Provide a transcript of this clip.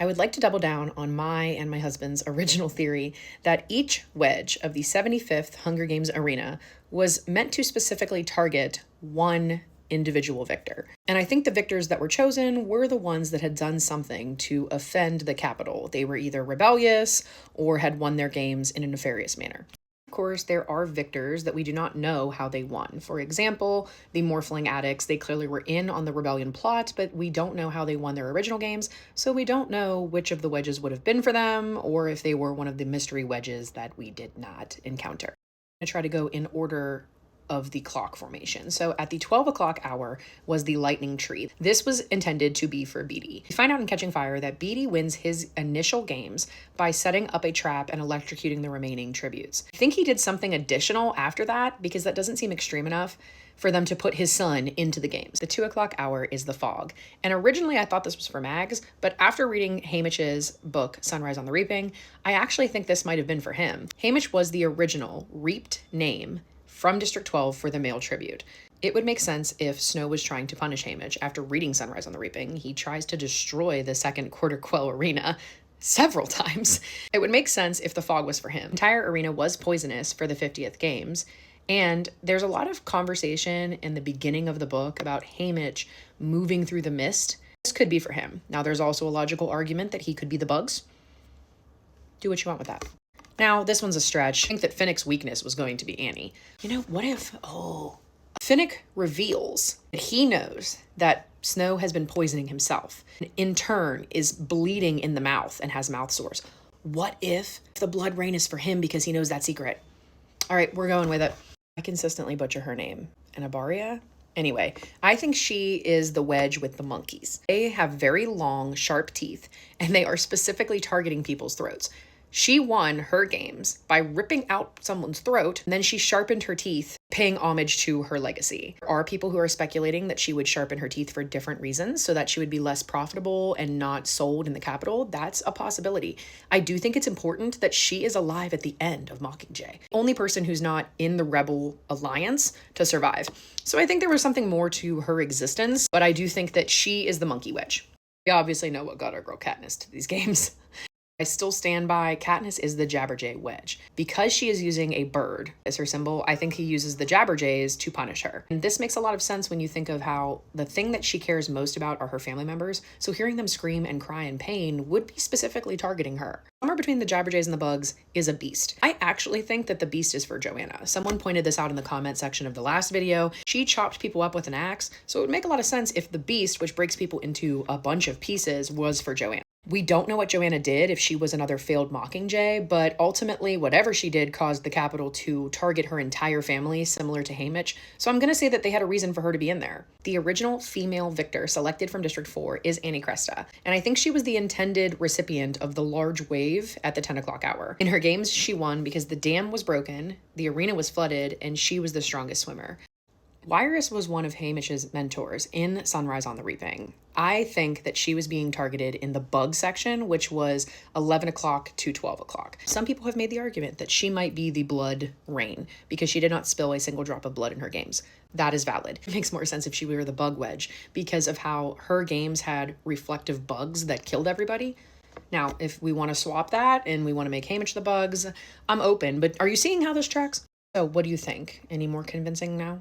I would like to double down on my and my husband's original theory that each wedge of the 75th Hunger Games arena was meant to specifically target one individual victor. And I think the victors that were chosen were the ones that had done something to offend the Capitol. They were either rebellious or had won their games in a nefarious manner. Of course, there are victors that we do not know how they won. For example, the Morphling addicts, they clearly were in on the rebellion plot, but we don't know how they won their original games, so we don't know which of the wedges would have been for them, or if they were one of the mystery wedges that we did not encounter. I'm going to try to go in order of the clock formation. So at the 12 o'clock hour was the lightning tree. This was intended to be for Beatty. We find out in Catching Fire that Beatty wins his initial games by setting up a trap and electrocuting the remaining tributes. I think he did something additional after that because that doesn't seem extreme enough for them to put his son into the games. The 2 o'clock hour is the fog. And originally I thought this was for Mags, but after reading Hamish's book, Sunrise on the Reaping, I actually think this might have been for him. Hamish was the original reaped name from District 12 for the male tribute. It would make sense if Snow was trying to punish Hamish. After reading Sunrise on the Reaping, he tries to destroy the second Quarter Quell arena several times. It would make sense if the fog was for him. The entire arena was poisonous for the 50th games, and there's a lot of conversation in the beginning of the book about Hamish moving through the mist. This could be for him. Now, there's also a logical argument that he could be the bugs. Do what you want with that. Now, this one's a stretch. I think that Finnick's weakness was going to be Annie. You know, what if, Finnick reveals that he knows that Snow has been poisoning himself, and in turn is bleeding in the mouth and has mouth sores. What if the blood rain is for him because he knows that secret? All right, we're going with it. I consistently butcher her name. Anabaria? Anyway, I think she is the wedge with the monkeys. They have very long, sharp teeth, and they are specifically targeting people's throats. She won her games by ripping out someone's throat, and then she sharpened her teeth, paying homage to her legacy. There are people who are speculating that she would sharpen her teeth for different reasons, so that she would be less profitable and not sold in the Capitol. That's a possibility. I do think it's important that she is alive at the end of Mockingjay. The only person who's not in the Rebel Alliance to survive. So I think there was something more to her existence, but I do think that she is the monkey wedge. We obviously know what got our girl Katniss to these games. I still stand by Katniss is the Jabberjay wedge. Because she is using a bird as her symbol, I think he uses the Jabberjays to punish her. And this makes a lot of sense when you think of how the thing that she cares most about are her family members, so hearing them scream and cry in pain would be specifically targeting her. Somewhere between the Jabberjays and the bugs is a beast. I actually think that the beast is for Joanna. Someone pointed this out in the comment section of the last video. She chopped people up with an axe, so it would make a lot of sense if the beast, which breaks people into a bunch of pieces, was for Joanna. We don't know what Joanna did, if she was another failed Mockingjay, but ultimately whatever she did caused the Capitol to target her entire family, similar to Hamish, so I'm going to say that they had a reason for her to be in there. The original female victor selected from District 4 is Annie Cresta, and I think she was the intended recipient of the large wave at the 10 o'clock hour. In her games, she won because the dam was broken, the arena was flooded, and she was the strongest swimmer. Wiress was one of Hamish's mentors in Sunrise on the Reaping. I think that she was being targeted in the bug section, which was 11 o'clock to 12 o'clock. Some people have made the argument that she might be the blood rain because she did not spill a single drop of blood in her games. That is valid. It makes more sense if she were the bug wedge because of how her games had reflective bugs that killed everybody. Now, if we want to swap that and we want to make Hamish the bugs, I'm open, but are you seeing how this tracks? So what do you think? Any more convincing now?